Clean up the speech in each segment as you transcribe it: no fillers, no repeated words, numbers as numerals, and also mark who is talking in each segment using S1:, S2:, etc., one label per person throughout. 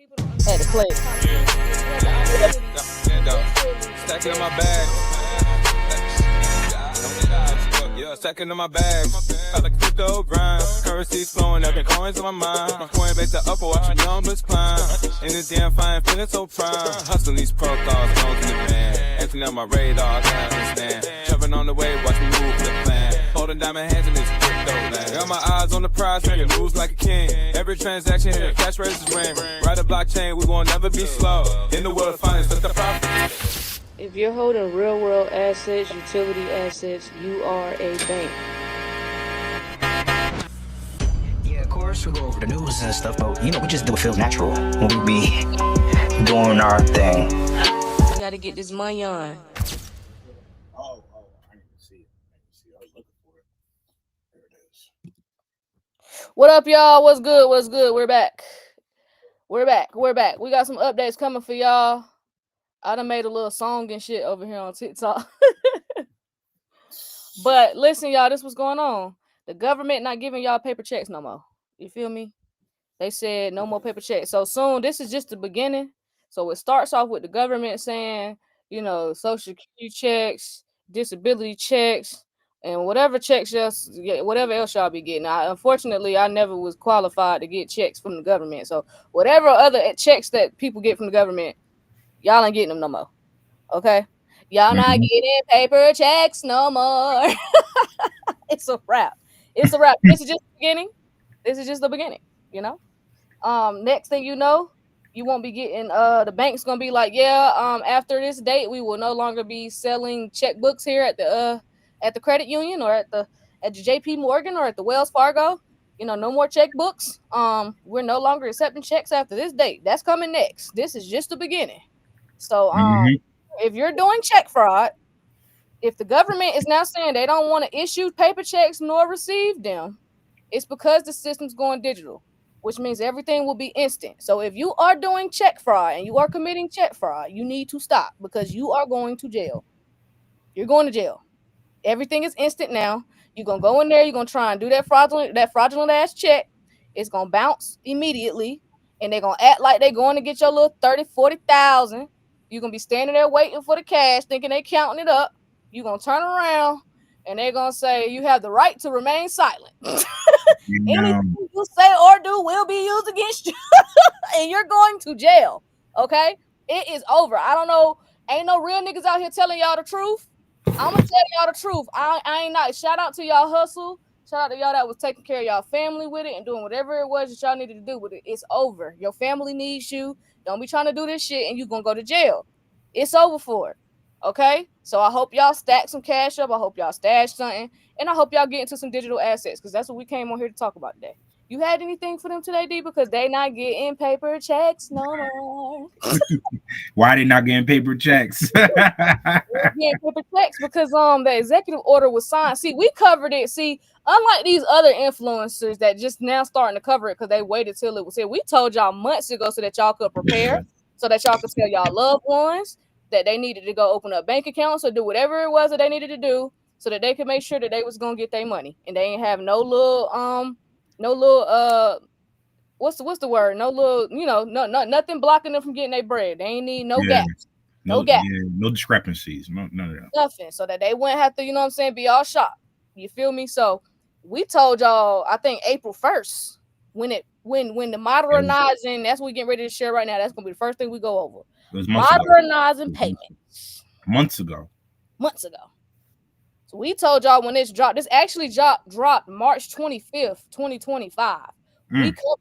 S1: Had to play.
S2: Stacking in my bag. Yeah, stacking in my bag. I like crypto grind. Currencies flowing, every coins on my mind. My coin base to upper, watch the numbers climb. In this damn fine, feeling so prime. Hustling these protocols, known to the man. Emptying out my radar, I can't understand. Jumping on the wave, watch me move the plan. Holding diamond hands in this crypto land. Got my eyes on the prize, making moves like a king. Every transaction here, cash registers ring. Ride a blockchain, we won't never be slow. In the world of finance, that's the profit.
S1: If you're holding real world assets, utility assets, you are a bank.
S3: Yeah, of course, we go over the news and stuff, but we just do what feels natural when we be doing our thing.
S1: You gotta get this money on.
S4: Oh, I didn't see it. I was looking for it. There it is.
S1: What up, y'all? What's good? We're back. We got some updates coming for y'all. I done made a little song and shit over here on TikTok. But listen, y'all, this what's going on. The government not giving y'all paper checks no more. You feel me? They said no more paper checks. So soon, this is just the beginning. So it starts off with the government saying, Social Security checks, disability checks, and whatever checks whatever else y'all be getting. Unfortunately, I never was qualified to get checks from the government. So whatever other checks that people get from the government, y'all ain't getting them no more. Okay? Y'all not getting paper checks no more. It's a wrap. This is just the beginning. Next thing you know, you won't be getting the bank's gonna be like, after this date, we will no longer be selling checkbooks here at the credit union or at the JP Morgan or at the Wells Fargo. No more checkbooks. We're no longer accepting checks after this date. That's coming next. This is just the beginning. So if you're doing check fraud, if the government is now saying they don't want to issue paper checks nor receive them, it's because the system's going digital, which means everything will be instant. So if you are doing check fraud and you are committing check fraud, you need to stop because you are going to jail. You're going to jail. Everything is instant now. You're going to go in there. You're going to try and do that fraudulent ass check. It's going to bounce immediately. And they're going to act like they're going to get your little 30, 40,000. You're going to be standing there waiting for the cash, thinking they're counting it up. You're going to turn around and they're going to say, you have the right to remain silent. Anything you say or do will be used against you. And you're going to jail. Okay? It is over. I don't know. Ain't no real niggas out here telling y'all the truth. I'm going to tell y'all the truth. I ain't not. Shout out to y'all hustle. Shout out to y'all that was taking care of y'all family with it and doing whatever it was that y'all needed to do with it. It's over. Your family needs you. Don't be trying to do this shit and you're going to go to jail. It's over for it. Okay? So I hope y'all stack some cash up. I hope y'all stash something. And I hope y'all get into some digital assets because that's what we came on here to talk about today. You had anything for them today, D? Because they not getting paper checks no more.
S4: Why they not getting paper checks?
S1: Yeah, paper checks because the executive order was signed. See, we covered it. See, unlike these other influencers that just now starting to cover it because they waited till it was here. We told y'all months ago so that y'all could prepare, so that y'all could tell y'all loved ones that they needed to go open up bank accounts or do whatever it was that they needed to do so that they could make sure that they was gonna get their money and they ain't have no little what's the word? No little, nothing blocking them from getting their bread. They ain't need no gaps. No gaps.
S4: Yeah, no discrepancies. None of that.
S1: Nothing. So that they wouldn't have to, be all shocked. You feel me? So we told y'all, I think April 1st, when the modernizing, that's what we're getting ready to share right now. That's gonna be the first thing we go over. Modernizing payments.
S4: Months ago.
S1: So we told y'all when this dropped. This actually dropped March 25th, 2025. We covered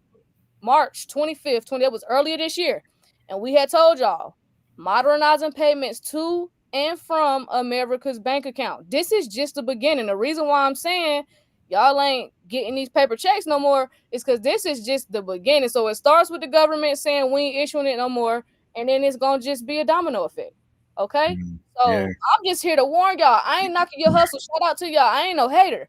S1: March 25th, that was earlier this year. And we had told y'all modernizing payments to and from America's bank account. This is just the beginning. The reason why I'm saying y'all ain't getting these paper checks no more is because this is just the beginning. So it starts with the government saying we ain't issuing it no more. And then it's going to just be a domino effect. Okay? So I'm just here to warn y'all. I ain't knocking your hustle. Shout out to y'all. I ain't no hater.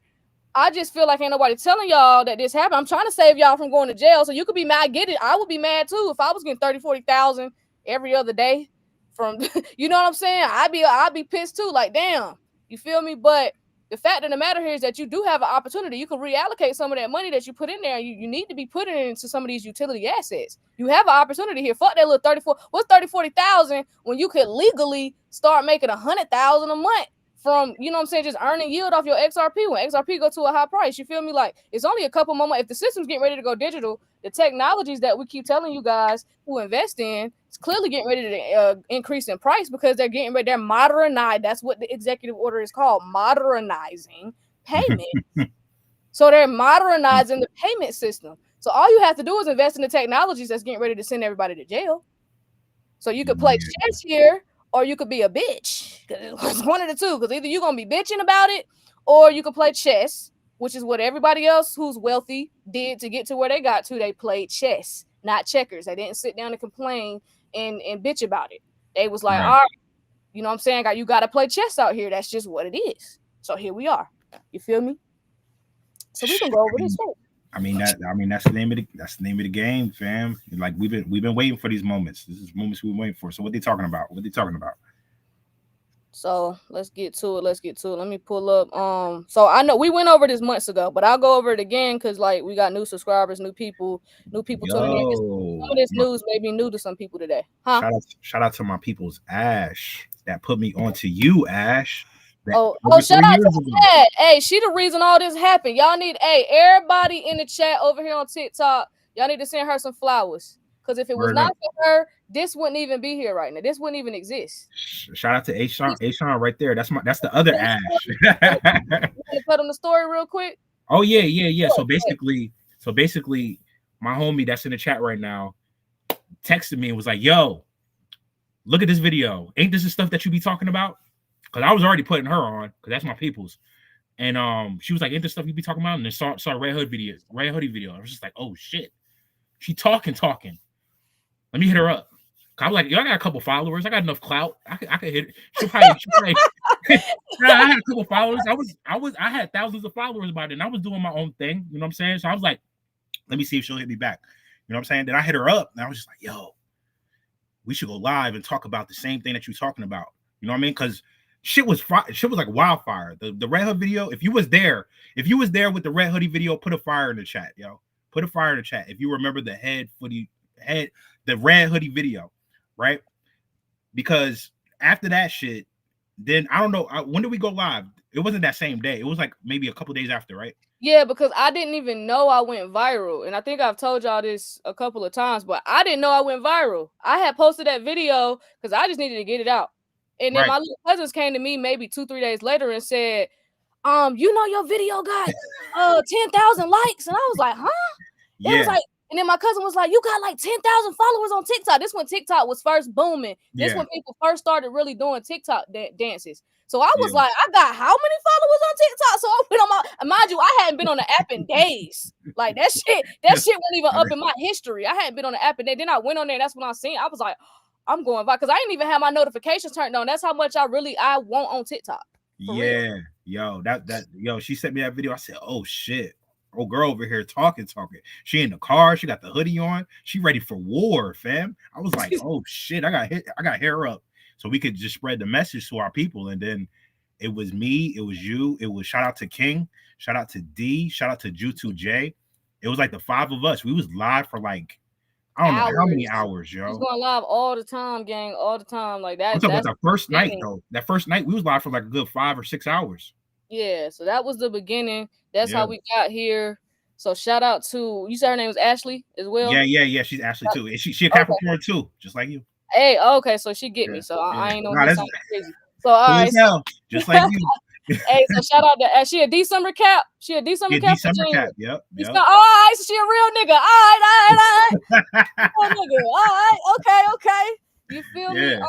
S1: I just feel like ain't nobody telling y'all that this happened. I'm trying to save y'all from going to jail. So you could be mad. Get it. I would be mad too if I was getting 30, 40,000 every other day from, you know what I'm saying? I'd be pissed too. Like, damn. You feel me? But the fact of the matter here is that you do have an opportunity. You can reallocate some of that money that you put in there. You need to be putting it into some of these utility assets. You have an opportunity here. Fuck that little 34. What's 40,000 when you could legally start making 100,000 a month from, you know what I'm saying, just earning yield off your XRP when XRP go to a high price. You feel me? Like, it's only a couple more months. If the system's getting ready to go digital, the technologies that we keep telling you guys who invest in, it's clearly getting ready to increase in price because they're getting ready. They're modernizing. That's what the executive order is called, modernizing payment. So they're modernizing the payment system. So all you have to do is invest in the technologies that's getting ready to send everybody to jail. So you could play chess here, or you could be a bitch. It's one of the two. Because either you're gonna be bitching about it, or you could play chess, which is what everybody else who's wealthy did to get to where they got to. They played chess, not checkers. They didn't sit down and complain and bitch about it. They was like, all right, you know what I'm saying? You got to play chess out here. That's just what it is. So here we are. You feel me? So we can go over this.
S4: That's the name of the game, fam. Like we've been waiting for these moments. This is moments we've been waiting for. So what they talking about?
S1: So let's get to it. Let me pull up. So I know we went over this months ago, but I'll go over it again because like we got new subscribers, new people tuning in. Some of this news may be new to some people today. Huh?
S4: Shout out to my people's Ash that put me onto you, Ash.
S1: Oh, shout out to Dad. Hey, she the reason all this happened. Y'all need, everybody in the chat over here on TikTok, y'all need to send her some flowers. Because if it was not for her, this wouldn't even be here right now. This wouldn't even exist.
S4: Shout out to Ashawn right there. That's the other Ash.
S1: You want to put on the story real quick?
S4: Oh yeah. So basically, my homie that's in the chat right now texted me and was like, "Yo, look at this video. Ain't this the stuff that you be talking about?" Because I was already putting her on, because that's my people's. And she was like, "Ain't this stuff you be talking about?" And then saw Red Hoodie video. I was just like, "Oh shit." She talking. Let me hit her up. I was like, "Yo, I got a couple followers. I got enough clout. I could hit it." She probably I had a couple followers. I had thousands of followers by then. I was doing my own thing. You know what I'm saying? So I was like, let me see if she'll hit me back. You know what I'm saying? Then I hit her up and I was just like, "Yo, we should go live and talk about the same thing that you're talking about." You know what I mean? Because shit was like wildfire. The Red Hood video, if you was there with the Red Hoodie video, put a fire in the chat, yo. Put a fire in the chat if you remember the the Red Hoodie video, right? Because after that shit, then I don't know, when did we go live? It wasn't that same day. It was like maybe a couple days after, right?
S1: Yeah, because I didn't even know I went viral. And I think I've told y'all this a couple of times, but I didn't know I went viral. I had posted that video because I just needed to get it out. And then my little cousins came to me maybe 2-3 days later and said, you know, your video got 10,000 likes. And I was like, huh? They was like, and then my cousin was like, you got like 10,000 followers on TikTok. This when TikTok was first booming. This when people first started really doing TikTok dances. So I was like, I got how many followers on TikTok? So I went on mind you, I hadn't been on the app in days. Like that shit wasn't even up in my history. I hadn't been on the app in days. Then I went on there. That's when I seen. I was like, I'm going viral because I didn't even have my notifications turned on. That's how much I want on TikTok.
S4: Real. Yo, she sent me that video. I said, oh shit. Oh, girl over here talking. She in the car. She got the hoodie on. She ready for war, fam. I was like, oh shit. I got hair up, so we could just spread the message to our people. And then it was me. It was you. It was shout out to King. Shout out to D. Shout out to Ju2J. It was like the 5 of us. We was live for like I don't know how many hours, yo.
S1: He's going live all the time, gang, all the time. Like that.
S4: I'm talking about the first night, though. That first night we was live for like a good 5 or 6 hours.
S1: Yeah, so that was the beginning. That's how we got here. So shout out to, you said her name was Ashley as well?
S4: Yeah. She's Ashley too. She a Capricorn too, just like you.
S1: Hey, okay, so she get me. So I ain't know something crazy. So all right,
S4: just like you.
S1: Hey, so shout out to she a December cap. She a December cap.
S4: Yep.
S1: All right, so she a real nigga. All right. Real nigga. All right, okay. You feel me?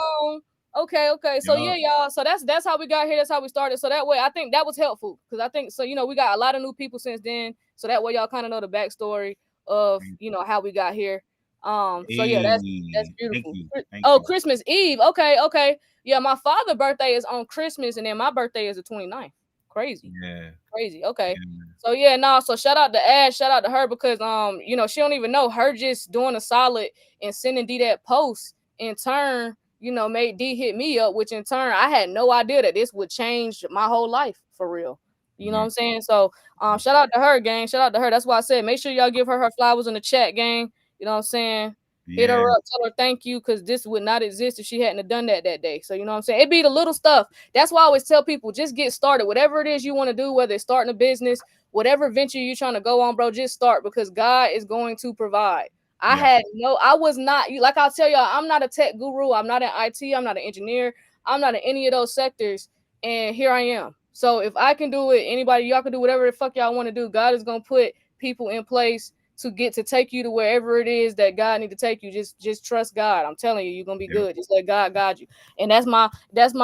S1: Okay. So yeah, y'all. So that's how we got here. That's how we started. So that way, I think that was helpful because I think so. You know, we got a lot of new people since then. So that way, y'all kind of know the backstory of how we got here. So yeah, that's beautiful. Thank you. Christmas Eve. Okay. Yeah, my father's birthday is on Christmas, and then my birthday is the 29th. Crazy. Yeah. Crazy. Okay. Yeah. So yeah, so shout out to Ash, shout out to her because she don't even know her just doing a solid and sending D that post in turn, made D hit me up, which in turn I had no idea that this would change my whole life for real. You know what I'm saying? So shout out to her, gang. Shout out to her. That's why I said make sure y'all give her flowers in the chat, gang. You know what I'm saying? Hit her up, tell her thank you, because this would not exist if she hadn't have done that day. So you know what I'm saying? It be the little stuff. That's why I always tell people, just get started. Whatever it is you want to do, whether it's starting a business, whatever venture you're trying to go on, bro, just start, because God is going to provide. I was not, like I'll tell y'all, I'm not a tech guru. I'm not an IT. I'm not an engineer. I'm not in any of those sectors. And here I am. So if I can do it, anybody, y'all can do whatever the fuck y'all want to do. God is going to put people in place to take you to wherever it is that God need to take you. Just trust God. I'm telling you, you're gonna be good. Just let God guide you. And that's my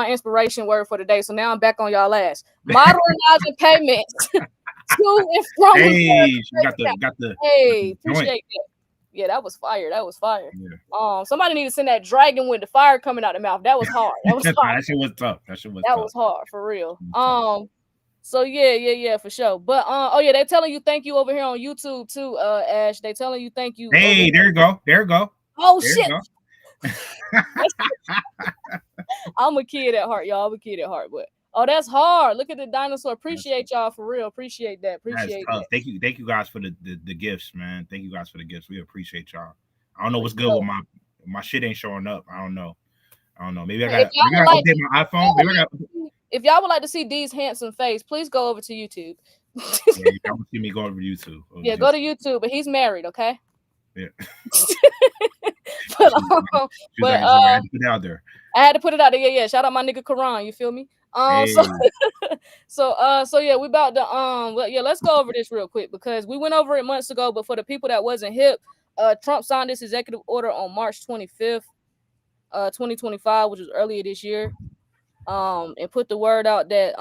S1: inspiration word for today. So now I'm back on y'all ass. Modernizing payments to and from.
S4: Hey, you got the
S1: hey, appreciate that. Yeah, that was fire. That was fire. Yeah. Somebody need to send that dragon with the fire coming out the mouth. That was hard. That was hard.
S4: That shit was tough.
S1: That was hard for real. So yeah, for sure. But oh yeah, they're telling you thank you over here on YouTube too, Ash. They telling you thank you.
S4: Hey, there you go.
S1: Oh there shit. I'm a kid at heart, y'all. I'm a kid at heart, but that's hard. Look at the dinosaur. Appreciate y'all for real. Appreciate that. Appreciate that.
S4: Thank you guys for the gifts, man. Thank you guys for the gifts. We appreciate y'all. I don't know what's good with my shit ain't showing up. I don't know. Maybe I gotta update my iPhone.
S1: If y'all would like to see D's handsome face, please go over to YouTube.
S4: Yeah, you want to see me go over to YouTube.
S1: Go to YouTube, but he's married, okay?
S4: Yeah.
S1: but
S4: I had to put it out there.
S1: I had to put it out there. Yeah. Shout out my nigga Quran, you feel me? So yeah, we about to let's go over this real quick, because we went over it months ago, but for the people that wasn't hip, Trump signed this executive order on March 25th, 2025, which was earlier this year. And put the word out that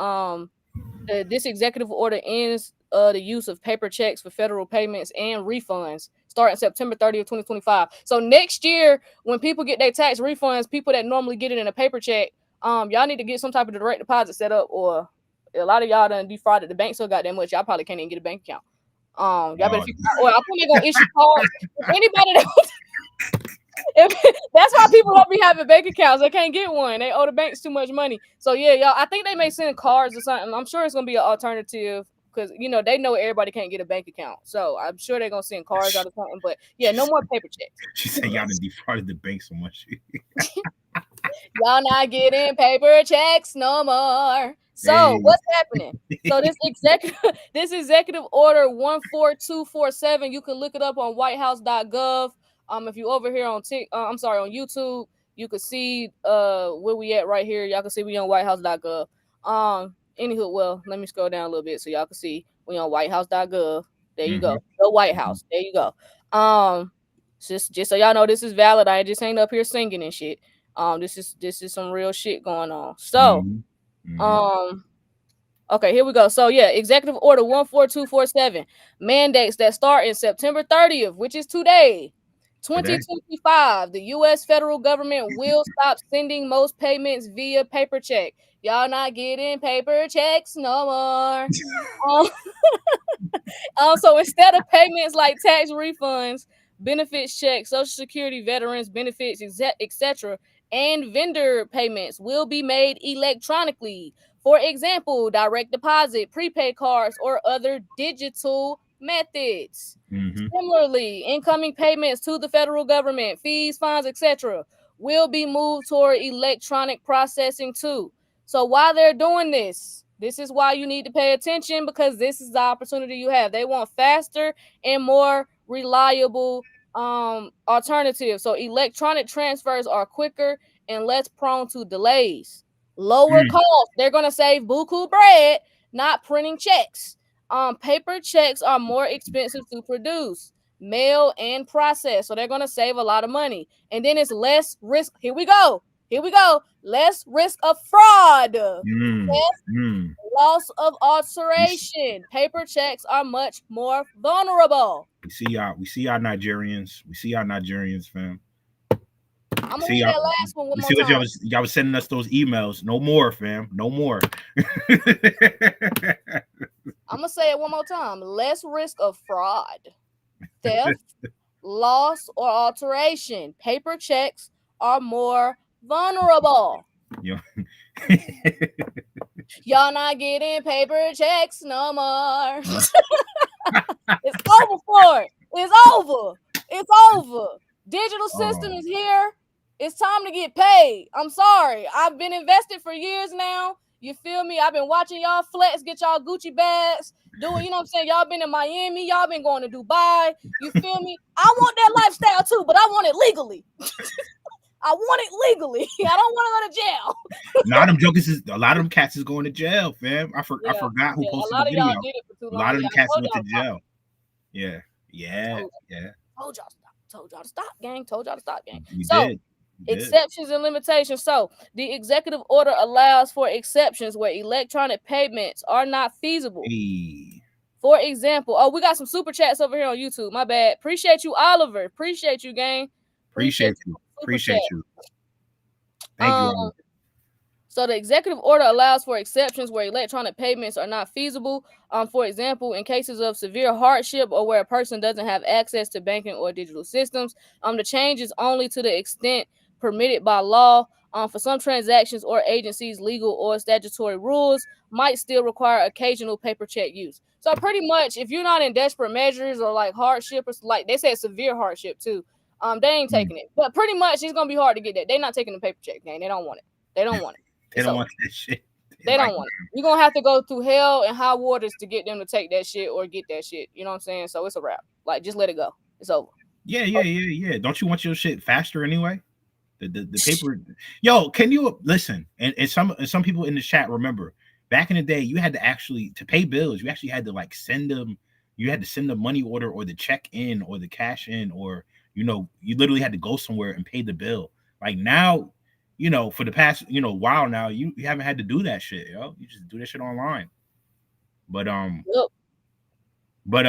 S1: this executive order ends the use of paper checks for federal payments and refunds starting September 30th, 2025. So next year, when people get their tax refunds, people that normally get it in a paper check, y'all need to get some type of direct deposit set up, or a lot of y'all done defrauded the bank so goddamn much, y'all probably can't even get a bank account. Y'all better figure out, or I'm probably gonna issue cards. If anybody that that's why people don't be having bank accounts. They can't get one. They owe the banks too much money. So yeah, y'all, I think they may send cards or something. I'm sure it's gonna be an alternative, because they know everybody can't get a bank account. So I'm sure they're gonna send cards out or something. But yeah, no more paper checks.
S4: She said y'all done defrauded the bank so much.
S1: Y'all not getting paper checks no more. So what's happening? So this executive order 14247, you can look it up on whitehouse.gov. If you over here on on YouTube, you can see where we at right here. Y'all can see we on whitehouse.gov. Anywho, well, let me scroll down a little bit so y'all can see we on whitehouse.gov. There you go. The White House. There you go. Just so y'all know, this is valid. I just ain't up here singing and shit. This is some real shit going on. So okay, here we go. So yeah, Executive Order 14247 mandates that start in September 30th, which is today, 2025, the U.S. federal government will stop sending most payments via paper check. Y'all not getting paper checks no more. So instead of payments like tax refunds, benefits checks, Social Security, veterans benefits, etc., and vendor payments will be made electronically. For example, direct deposit, prepaid cards, or other digital methods. Similarly, incoming payments to the federal government, fees, fines, etc., will be moved toward electronic processing too. So while they're doing this is why you need to pay attention, because this is the opportunity you have. They want faster and more reliable alternatives. So electronic transfers are quicker and less prone to delays. Lower cost. They're going to save buku bread, not printing checks. Paper checks are more expensive to produce, mail, and process. So they're going to save a lot of money. And then it's less risk. Here we go. Less risk of fraud. Loss of alteration. Paper checks are much more vulnerable.
S4: We see y'all Nigerians. Fam.
S1: I'm gonna read that last one more
S4: see
S1: time.
S4: What y'all was sending us those emails. No more, fam. No more.
S1: I'm gonna say it one more time. Less risk of fraud, theft, loss, or alteration. Paper checks are more vulnerable.
S4: Yeah.
S1: Y'all not getting paper checks no more. It's over for it. It's over. It's over. Digital system is here. It's time to get paid. I'm sorry. I've been invested for years now. You feel me? I've been watching y'all flex, get y'all Gucci bags, doing, you know what I'm saying? Y'all been in Miami, y'all been going to Dubai. You feel me? I want that lifestyle too, but I want it legally. I want it legally. I don't want to go to jail.
S4: Nah, them jokers is a lot of them cats is going to jail, fam. I forgot who
S1: a
S4: posted
S1: lot
S4: the
S1: of
S4: video.
S1: y'all did it for too
S4: A
S1: long.
S4: lot of them cats went to
S1: y'all
S4: jail. Yeah.
S1: Told y'all stop. Told y'all to stop, gang. Told y'all to stop, gang.
S4: You
S1: So
S4: did.
S1: exceptions and limitations. So the executive order allows for exceptions where electronic payments are not feasible.
S4: Hey.
S1: For example, we got some super chats over here on YouTube. My bad. Appreciate you, Oliver. Appreciate you, gang.
S4: Appreciate you. Thank you, Oliver.
S1: So the executive order allows for exceptions where electronic payments are not feasible. For example, in cases of severe hardship or where a person doesn't have access to banking or digital systems, the change is only to the extent permitted by law. For some transactions or agencies, legal or statutory rules might still require occasional paper check use. So pretty much, if you're not in desperate measures or like hardship or like they said severe hardship too, they ain't taking it. But pretty much, it's gonna be hard to get that. They're not taking the paper check, gang. They don't want it. They don't want it.
S4: They don't want that shit.
S1: They don't want it. You're gonna have to go through hell and high waters to get them to take that shit or get that shit. You know what I'm saying? So it's a wrap. Like, just let it go. It's over.
S4: Yeah. Don't you want your shit faster anyway? The paper. Yo, can you listen? And some people in the chat remember back in the day, you had to pay bills. You actually had to like send them. You had to send the money order or the check in or the cash in, or you literally had to go somewhere and pay the bill. Like now, for the past, while now, you haven't had to do that shit, yo. You just do that shit online. But yeah. But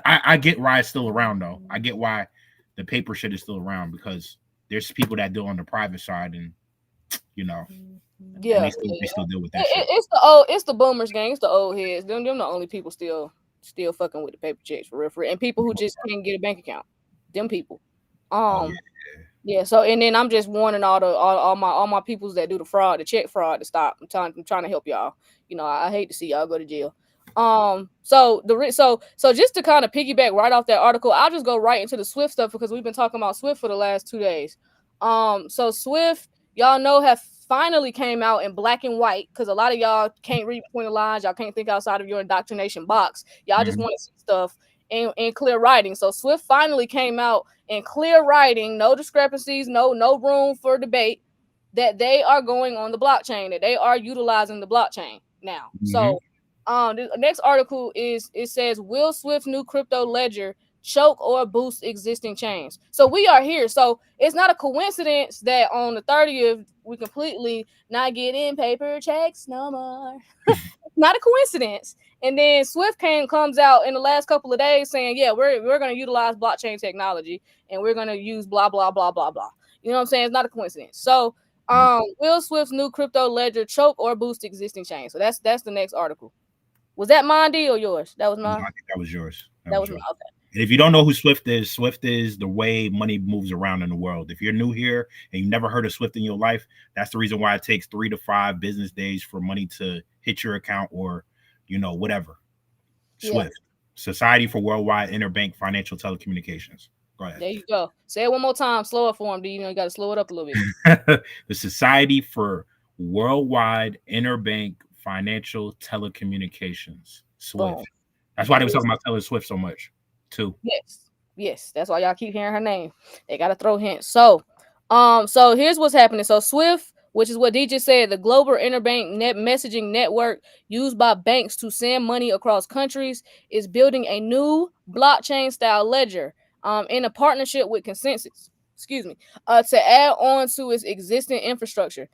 S4: I get why it's still around though. I get why the paper shit is still around because there's people that do on the private side and they still deal with that shit.
S1: It's the boomers, gang. It's the old heads. Them the only people still fucking with the paper checks for real. And people who just can't get a bank account. Them people. Yeah, so and then I'm just warning all my peoples that do the fraud, the check fraud, to stop. I'm trying to help y'all. I hate to see y'all go to jail. So just to kind of piggyback right off that article, I'll just go right into the Swift stuff because we've been talking about Swift for the last 2 days. So Swift, y'all know, have finally came out in black and white because a lot of y'all can't read between the lines. Y'all can't think outside of your indoctrination box. Y'all just want to see stuff in clear writing. So Swift finally came out in clear writing, no discrepancies, no room for debate, that they are going on the blockchain, that they are utilizing the blockchain now. So the next article says, will Swift's new crypto ledger choke or boost existing chains? So we are here. So it's not a coincidence that on the 30th we completely not getting paper checks no more. Not a coincidence. And then Swift comes out in the last couple of days saying, yeah, we're going to utilize blockchain technology and we're going to use blah blah blah blah blah. You know what I'm saying? It's not a coincidence. So will Swift's new crypto ledger choke or boost existing chains? So that's the next article. Was that mine, D, or yours? That was mine.
S4: I think that was yours.
S1: That was mine. Okay.
S4: And if you don't know who Swift is the way money moves around in the world. If you're new here and you've never heard of Swift in your life, that's the reason why it takes 3 to 5 business days for money to hit your account or, whatever. Swift, Society for Worldwide Interbank Financial Telecommunications. Go ahead.
S1: There you go. Say it one more time. Slow it for him, D. You got to slow it up a little bit.
S4: The Society for Worldwide Interbank Financial Telecommunications. Swift. Boom. That's why they were talking about Taylor Swift so much, too.
S1: Yes. That's why y'all keep hearing her name. They got to throw hints. So here's what's happening. So Swift, which is what D just said, the global interbank net messaging network used by banks to send money across countries, is building a new blockchain-style ledger in a partnership with Consensus. To add on to its existing infrastructure.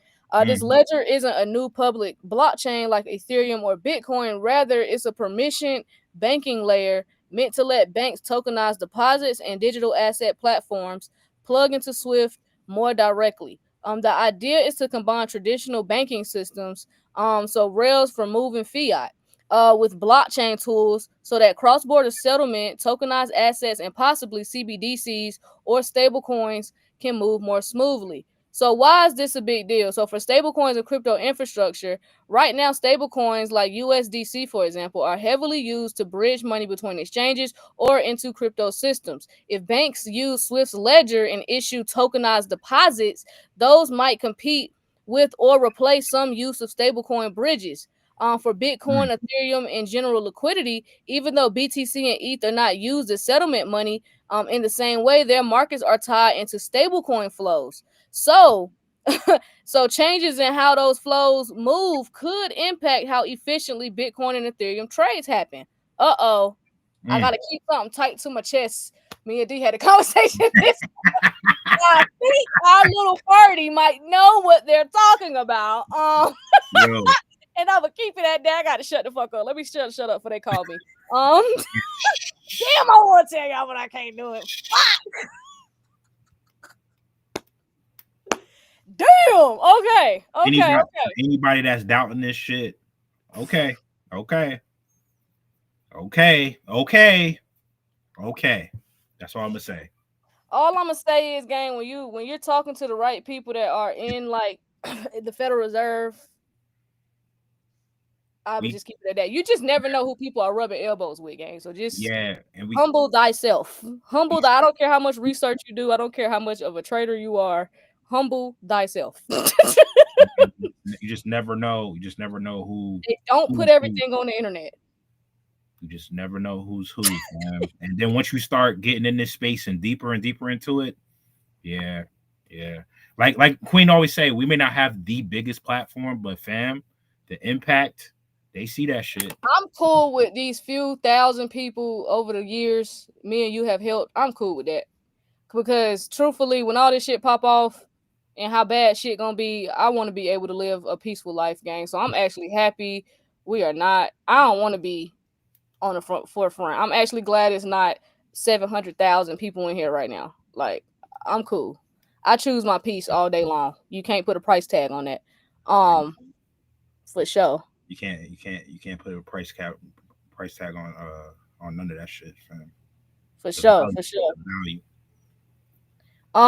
S1: This ledger isn't a new public blockchain like Ethereum or Bitcoin. Rather, it's a permissioned banking layer meant to let banks tokenize deposits and digital asset platforms plug into Swift more directly. The idea is to combine traditional banking systems, so rails for moving fiat, with blockchain tools so that cross-border settlement, tokenized assets, and possibly CBDCs or stablecoins can move more smoothly. So why is this a big deal? So for stablecoins and crypto infrastructure, right now stablecoins like USDC, for example, are heavily used to bridge money between exchanges or into crypto systems. If banks use Swift's ledger and issue tokenized deposits, those might compete with or replace some use of stablecoin bridges. For Bitcoin, Ethereum, and general liquidity, even though BTC and ETH are not used as settlement money in the same way, their markets are tied into stablecoin flows. So, so changes in how those flows move could impact how efficiently Bitcoin and Ethereum trades happen. I gotta keep something tight to my chest. Me and D had a conversation this. I think our little party might know what they're talking about. And I'm gonna keep it at that. I gotta shut the fuck up. Let me shut up before they call me. Damn, I want to tell y'all, but I can't do it. Fuck. Damn. Okay.
S4: Anybody that's doubting this shit, okay. That's all I'm gonna say.
S1: All I'm gonna say is, gang, when you're talking to the right people that are in like the Federal Reserve, I would just keep it at that. You just never know who people are rubbing elbows with, gang. So just humble thyself. I don't care how much research you do. I don't care how much of a trader you are. Humble thyself.
S4: You just never know. You just never know who.
S1: Don't put everything on the internet.
S4: You just never know who's who. And then once you start getting in this space and deeper into it, yeah. Like Kween always say, we may not have the biggest platform, but fam, the impact, they see that shit.
S1: I'm cool with these few thousand people over the years me and you have helped. I'm cool with that. Because truthfully, when all this shit pop off and how bad shit gonna be, I want to be able to live a peaceful life, gang. So I'm actually happy we are not. I don't want to be on the forefront. I'm actually glad it's not 700,000 people in here right now. Like, I'm cool. I choose my peace all day long. You can't put a price tag on that. For sure.
S4: You can't put a price tag on none of that shit, fam.
S1: For sure.
S4: Value.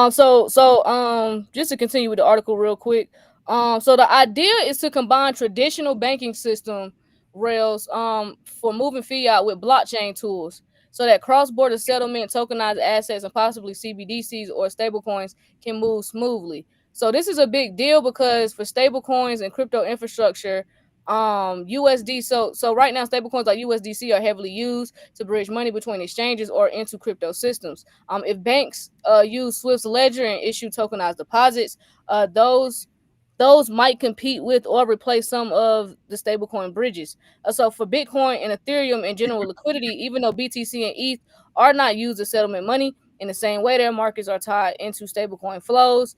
S1: So just to continue with the article real quick. So the idea is to combine traditional banking system rails for moving fiat with blockchain tools so that cross-border settlement, tokenized assets, and possibly CBDCs or stablecoins can move smoothly. So this is a big deal because for stablecoins and crypto infrastructure, USD. So right now, stablecoins like USDC are heavily used to bridge money between exchanges or into crypto systems. If banks use Swift's ledger and issue tokenized deposits, those might compete with or replace some of the stablecoin bridges. So for Bitcoin and Ethereum and general liquidity, even though BTC and ETH are not used as settlement money, in the same way their markets are tied into stablecoin flows.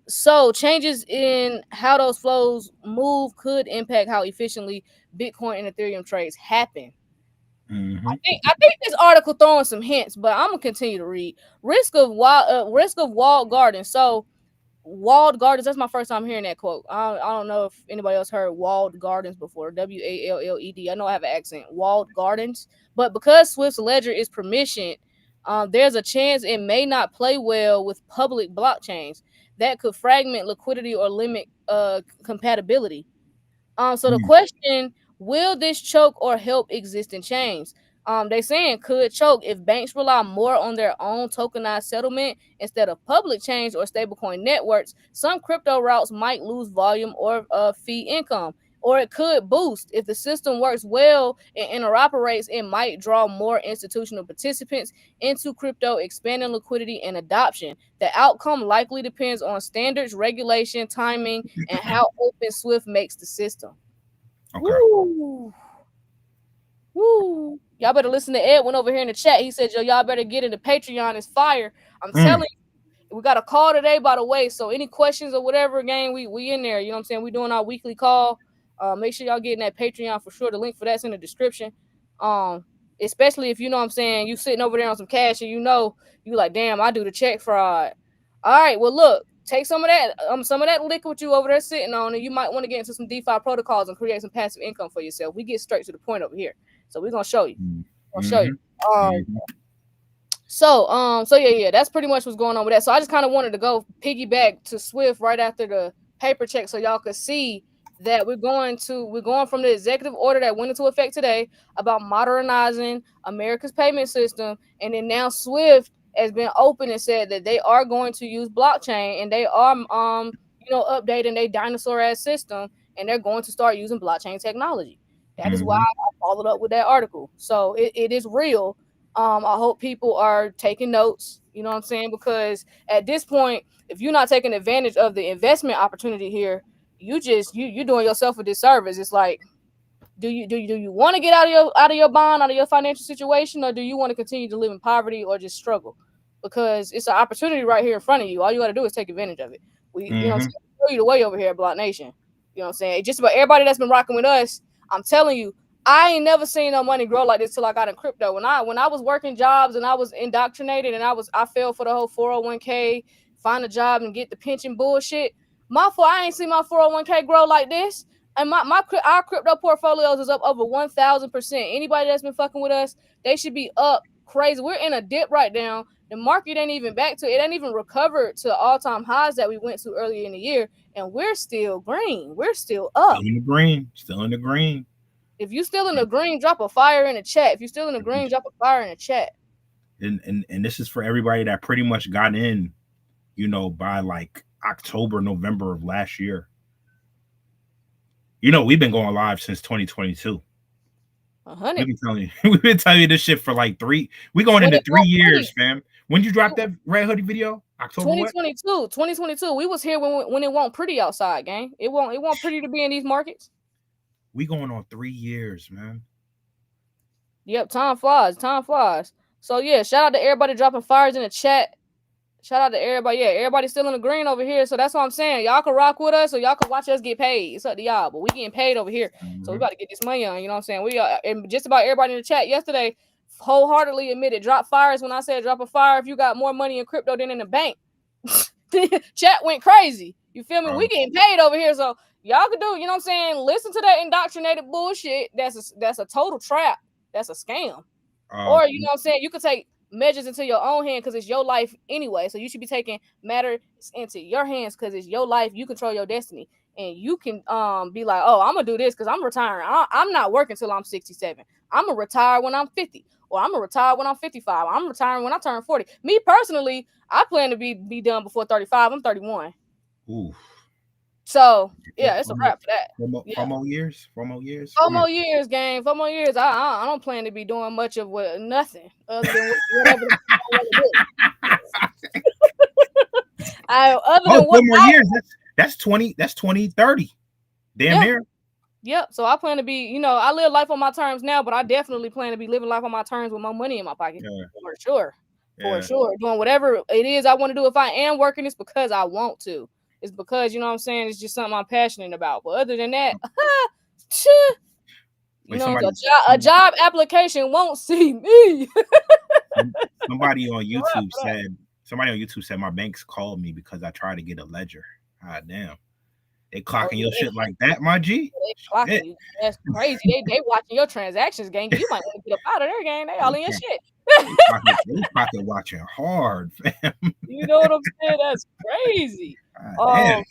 S1: So changes in how those flows move could impact how efficiently Bitcoin and Ethereum trades happen. I think this article throwing some hints, but I'm gonna continue to read. Risk of walled gardens. So walled gardens, that's my first time hearing that quote. I don't know if anybody else heard walled gardens before. WALLED. I know I have an accent. Walled gardens. But because Swift's ledger is permissioned, there's a chance it may not play well with public blockchains. That could fragment liquidity or limit compatibility. So the question, will this choke or help existing chains? They saying could choke if banks rely more on their own tokenized settlement instead of public chains or stablecoin networks. Some crypto routes might lose volume or fee income, or it could boost. If the system works well and interoperates, it might draw more institutional participants into crypto, expanding liquidity and adoption. The outcome likely depends on standards, regulation, timing, and how open Swift makes the system. Okay. Woo. Y'all better listen to Edwin over here in the chat. He said, y'all better get into Patreon. It's fire. I'm telling you. We got a call today, by the way. So any questions or whatever, gang, we in there. You know what I'm saying? We doing our weekly call. Make sure y'all get in that Patreon for sure. The link for that's in the description. Especially if you know what I'm saying, you sitting over there on some cash and you know you like, damn, I do the check fraud. All right, well, look, take some of that liquid you over there sitting on, and you might want to get into some DeFi protocols and create some passive income for yourself. We get straight to the point over here. So we're gonna show you. So yeah, that's pretty much what's going on with that. So I just kind of wanted to go piggyback to Swift right after the paper check, so y'all could see that we're going from the executive order that went into effect today about modernizing America's payment system, and then now Swift has been open and said that they are going to use blockchain, and they are updating their dinosaur ass system, and they're going to start using blockchain technology. That is why I followed up with that article. So it is real. I hope people are taking notes, you know what I'm saying? Because at this point, if you're not taking advantage of the investment opportunity here, you're doing yourself a disservice. It's like, do you want to get out of your bond, out of your financial situation, or do you want to continue to live in poverty or just struggle? Because it's an opportunity right here in front of you. All you got to do is take advantage of it. You know what I'm saying? Show you the way over here at BlockNation. You know what I'm saying? Just about everybody that's been rocking with us, I'm telling you, I ain't never seen no money grow like this till I got in crypto. When I was working jobs and I was indoctrinated and I fell for the whole 401k, find a job and get the pension bullshit. I ain't seen my 401k grow like this. And our crypto portfolios is up over 1,000%. Anybody that's been fucking with us, they should be up crazy. We're in a dip right now. The market ain't even it ain't even recovered to all-time highs that we went to earlier in the year, and we're still green. We're still up.
S4: Still in the green. Still in the green.
S1: If you still in the green, drop a fire in the chat. If you're still in the green, drop a fire in the chat.
S4: And this is for everybody that pretty much got in, by like October, November of last year. We've been going live since 2022.
S1: 100.
S4: We've been telling you this shit for like we going into 3 years, fam. When did you drop that red hoodie video? October
S1: 2022. We was here when it wasn't pretty outside, gang. It won't pretty to be in these markets.
S4: We going on 3 years, man.
S1: Yep, time flies. So yeah, shout out to everybody dropping fires in the chat. Shout out to everybody. Yeah, everybody's still in the green over here. So that's what I'm saying. Y'all can rock with us or y'all can watch us get paid. It's up to y'all. But we getting paid over here. So we about to get this money on. You know what I'm saying? We are, and just about everybody in the chat yesterday wholeheartedly admitted drop fires when I said drop a fire if you got more money in crypto than in the bank. Chat went crazy. You feel me? We getting paid over here. So y'all can do, you know what I'm saying? Listen to that indoctrinated bullshit. That's a total trap. That's a scam. Or you know what I'm saying? You could take measures into your own hand because it's your life anyway. So you should be taking matters into your hands because it's your life. You control your destiny, and you can be like, oh, I'm gonna do this because I'm retiring. I'm not working till I'm 67. I'm gonna retire when I'm 50, or I'm gonna retire when I'm 55. I'm retiring when I turn 40. Me personally, I plan to be done before 35. I'm 31.
S4: Ooh.
S1: So yeah, it's a wrap for that.
S4: 4 more years. 4 more years.
S1: 4 more years, gang. 4 more years. I don't plan to be doing much of nothing other than whatever. Other than
S4: 4 more years. That's 2030. Damn near.
S1: Yep. So I plan to be, I live life on my terms now, but I definitely plan to be living life on my terms with more money in my pocket. Yeah. For sure. For sure. Doing whatever it is I want to do. If I am working, it's because I want to. It's because, you know what I'm saying, it's just something I'm passionate about. But other than that, a job application won't see me.
S4: Somebody on YouTube said my banks called me because I tried to get a ledger. God damn. They clocking your shit like that, my G?
S1: They clocking you. That's crazy. They watching your transactions, gang. You might want to get up out of there, gang. They all in your shit.
S4: They pocket watching hard, fam.
S1: You know what I'm saying? That's crazy. Yeah.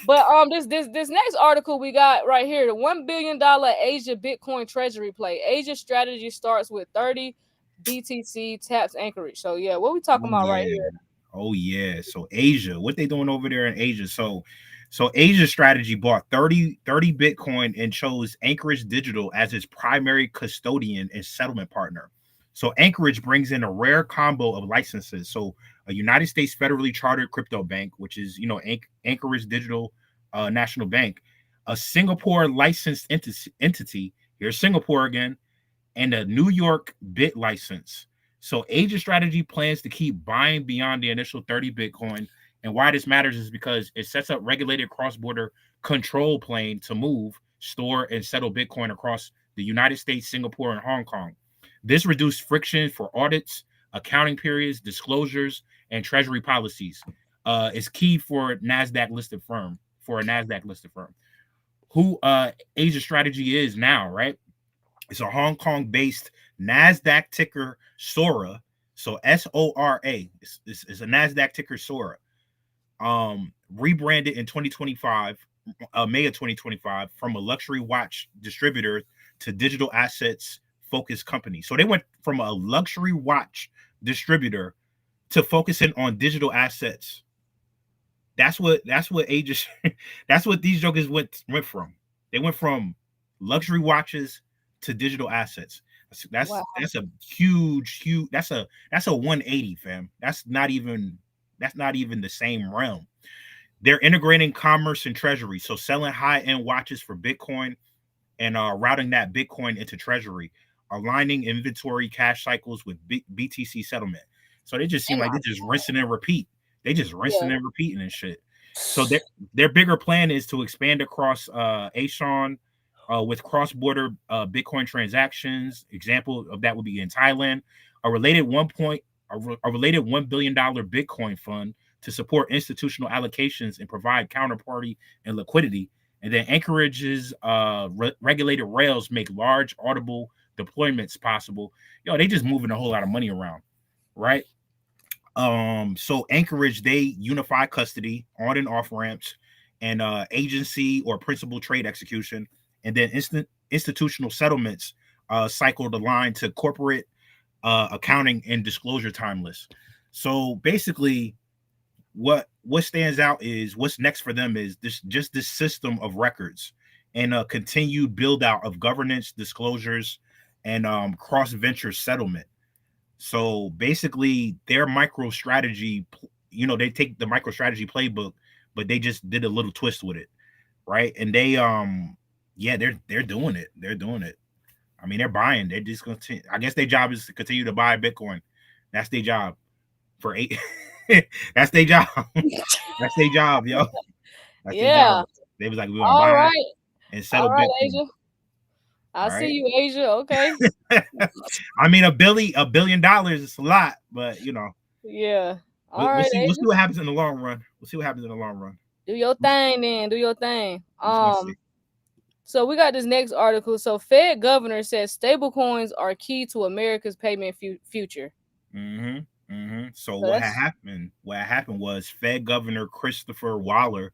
S1: But this next article we got right here, the $1 billion Asia Bitcoin treasury play. Asia strategy starts with 30 BTC taps Anchorage. So yeah, what we talking about right here?
S4: Oh yeah. So Asia, what they doing over there in Asia? So Asia strategy bought 30 Bitcoin and chose Anchorage Digital as its primary custodian and settlement partner. So Anchorage brings in a rare combo of licenses. So a United States federally chartered crypto bank, which is, Anchorage Digital National Bank, a Singapore licensed entity, here's Singapore again, and a New York Bit license. So Asia strategy plans to keep buying beyond the initial 30 Bitcoin. And why this matters is because it sets up regulated cross-border control plane to move, store, and settle Bitcoin across the United States, Singapore, and Hong Kong. This reduced friction for audits, accounting periods, disclosures, and treasury policies. Is key for a NASDAQ listed firm. Who Asia strategy is now, right? It's a Hong Kong-based NASDAQ ticker Sora. So SORA is a NASDAQ ticker Sora. Rebranded in 2025, May of 2025, from a luxury watch distributor to digital assets focused company. So they went from a luxury watch distributor to focusing on digital assets. That's what ages that's what these jokers went from. They went from luxury watches to digital assets.
S1: Wow.
S4: That's a huge that's a 180, fam. That's not even the same realm. They're integrating commerce and treasury, so selling high-end watches for Bitcoin and routing that Bitcoin into treasury, aligning inventory cash cycles with BTC settlement. So they just seem like they're just rinsing and repeat. They just rinsing and repeating and shit. So their bigger plan is to expand across ASEAN with cross-border Bitcoin transactions. Example of that would be in Thailand. A related $1 billion Bitcoin fund to support institutional allocations and provide counterparty and liquidity. And then Anchorage's regulated rails make large audible deployments possible. Yo, they just moving a whole lot of money around, right? So Anchorage, they unify custody, on and off ramps, and agency or principal trade execution, and then institutional settlements cycle the line to corporate accounting and disclosure timeless. So basically, what stands out is what's next for them is this system of records and a continued build out of governance, disclosures, and cross venture settlement. So basically, their micro strategy, they take the micro strategy playbook, but they just did a little twist with it, right? And they they're doing it. They're doing it. I mean, they're buying. They're just going to. I guess their job is to continue to buy Bitcoin. That's their job. For 8. That's their job. That's their job, yo. That's their job. They was like, we want to buy and settle Bitcoin.
S1: Asia. I see you, Asia. Okay.
S4: I mean, $1 billion is a lot, but
S1: Yeah.
S4: We'll see what happens in the long run.
S1: Do your thing, then. Do your thing. So we got this next article. So Fed governor says stablecoins are key to America's payment future.
S4: So what happened was Fed Governor Christopher Waller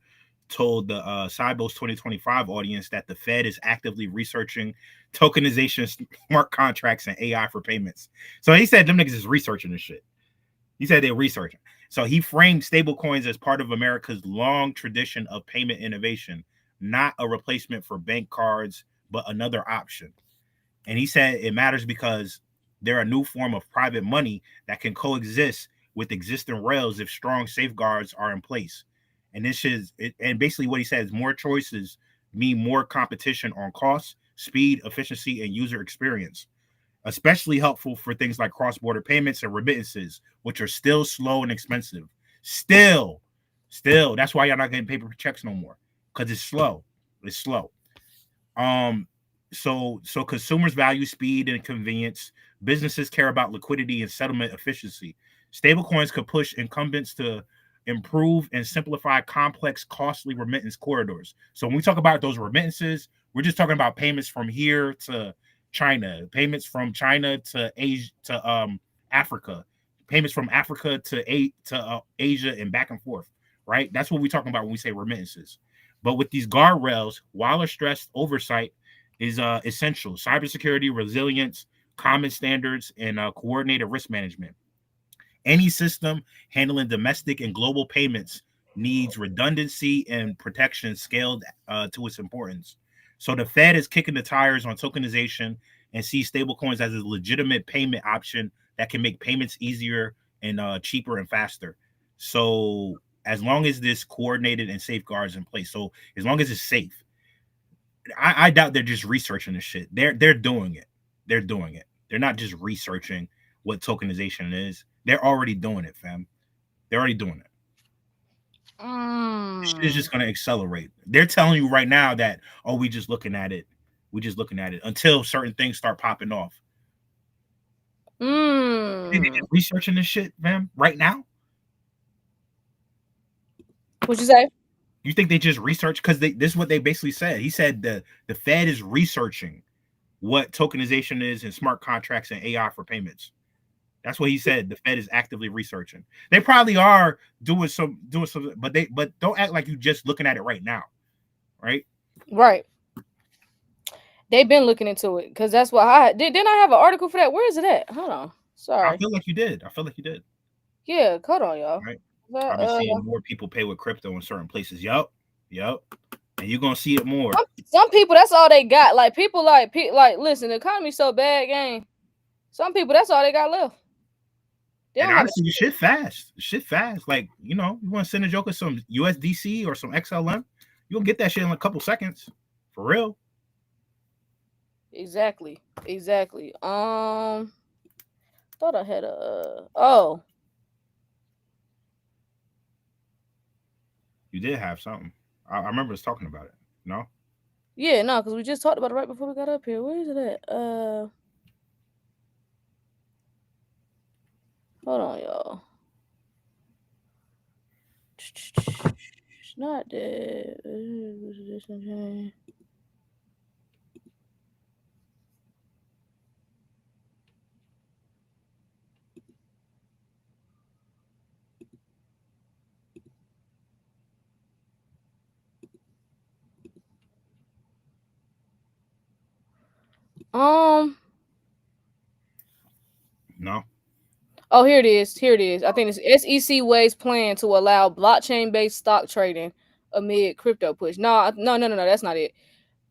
S4: told the Cybos 2025 audience that the Fed is actively researching tokenization, smart contracts, and AI for payments. So he said them niggas is researching this shit. He said they're researching. So he framed stablecoins as part of America's long tradition of payment innovation, not a replacement for bank cards, but another option. And he said it matters because they're a new form of private money that can coexist with existing rails if strong safeguards are in place. And and basically what he says, more choices mean more competition on cost, speed, efficiency, and user experience, especially helpful for things like cross-border payments and remittances, which are still slow and expensive. Still, that's why y'all not getting paper checks no more, because it's slow. So consumers value speed and convenience. Businesses care about liquidity and settlement efficiency. Stablecoins could push incumbents to improve and simplify complex, costly remittance corridors. So when we talk about those remittances, we're just talking about payments from here to China, payments from China to Asia, to Africa, payments from Africa to Asia and back and forth, right? That's what we're talking about when we say remittances. But with these guardrails, Waller stressed oversight is essential. Cybersecurity, resilience, common standards, and coordinated risk management. Any system handling domestic and global payments needs redundancy and protection scaled to its importance. So the Fed is kicking the tires on tokenization and sees stablecoins as a legitimate payment option that can make payments easier and cheaper and faster. So as long as this coordinated and safeguards in place, so as long as it's safe, I doubt they're just researching this shit. They're doing it. They're doing it. They're not just researching what tokenization is. They're already doing it, fam. They're already doing it. This shit is just going to accelerate. They're telling you right now that, we just looking at it. We just looking at it until certain things start popping off. They're researching this shit, fam, right now.
S1: What'd you say?
S4: You think they just research? Because this is what they basically said. He said the Fed is researching what tokenization is and smart contracts and AI for payments. That's what he said. The Fed is actively researching. They probably are doing some, but don't act like you just looking at it right now, right?
S1: Right. They've been looking into it because that's what I did. Didn't I have an article for that? Where is it at? Hold on.
S4: I
S1: Sorry.
S4: feel like you did. I feel like you did.
S1: Yeah, hold on, y'all.
S4: Right.
S1: That,
S4: I've been seeing more people pay with crypto in certain places. Yup. And you're gonna see it more.
S1: Some people, that's all they got. Like people, like listen, the economy's so bad, gang. Some people, that's all they got left. They
S4: And
S1: don't have
S4: honestly, the shit fast. Like, you want to send a joker some USDC or some XLM, you'll get that shit in a couple seconds. For real.
S1: Exactly. Thought I had a
S4: You did have something. I remember us talking about it. No?
S1: Yeah, no, because we just talked about it right before we got up here. Where is it at? Hold on, y'all. It's not dead.
S4: No.
S1: Oh, here it is. I think it's SEC weighs plan to allow blockchain-based stock trading amid crypto push. No, that's not it.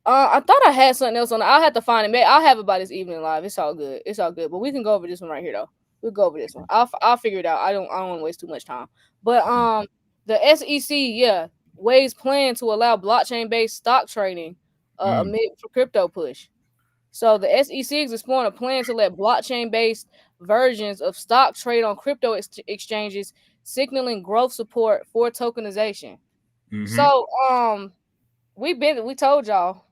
S1: I thought I had something else on it. I'll have to find it. I'll have it by this evening live. It's all good. But we can go over this one right here though. We'll go over this one. I'll figure it out. I don't want to waste too much time. But the SEC weighs plan to allow blockchain-based stock trading amid crypto push. So the SEC is exploring a plan to let blockchain-based versions of stock trade on crypto exchanges, signaling growth support for tokenization. So we told y'all,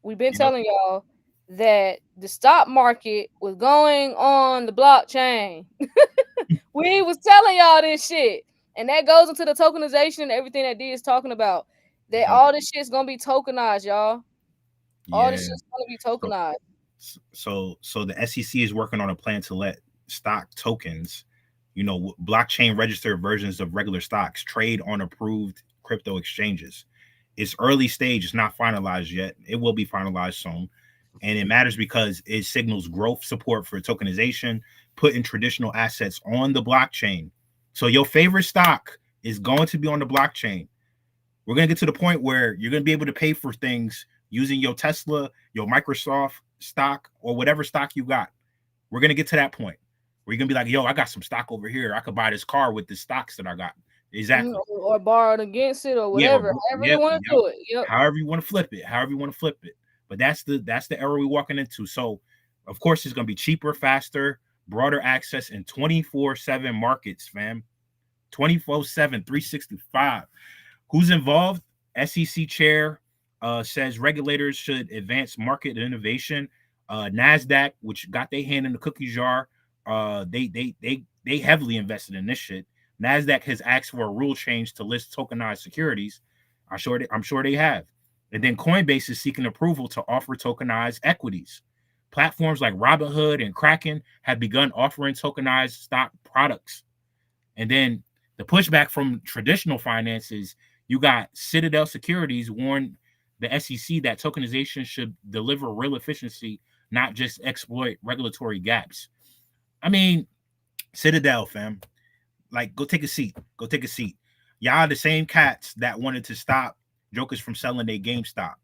S1: we've been telling y'all that the stock market was going on the blockchain. We was telling y'all this shit. And that goes into the tokenization and everything that D is talking about. That all this shit's gonna be tokenized, y'all. All this shit's gonna be tokenized.
S4: So the SEC is working on a plan to let stock tokens, blockchain registered versions of regular stocks trade on approved crypto exchanges. It's early stage, it's not finalized yet. It will be finalized soon. And it matters because it signals growth support for tokenization, putting traditional assets on the blockchain. So your favorite stock is going to be on the blockchain. We're going to get to the point where you're going to be able to pay for things using your Tesla, your Microsoft stock, or whatever stock you got. We're going to get to that point where you're going to be like, yo, I got some stock over here. I could buy this car with the stocks that I got. Exactly.
S1: Or borrowed against it or whatever. However you want to do it. Yep.
S4: However you want to flip it. But that's the era we're walking into. So, of course, it's going to be cheaper, faster, broader access, and 24/7 markets, fam. 24/7, 365. Who's involved? SEC chair says regulators should advance market innovation. NASDAQ, which got their hand in the cookie jar, they heavily invested in this shit. NASDAQ has asked for a rule change to list tokenized securities. I'm sure they have. And then Coinbase is seeking approval to offer tokenized equities. Platforms like Robinhood and Kraken have begun offering tokenized stock products. And then the pushback from traditional finances, you got Citadel Securities warned the SEC that tokenization should deliver real efficiency, not just exploit regulatory gaps. I mean, Citadel, fam, like, go take a seat. Y'all the same cats that wanted to stop jokers from selling their GameStop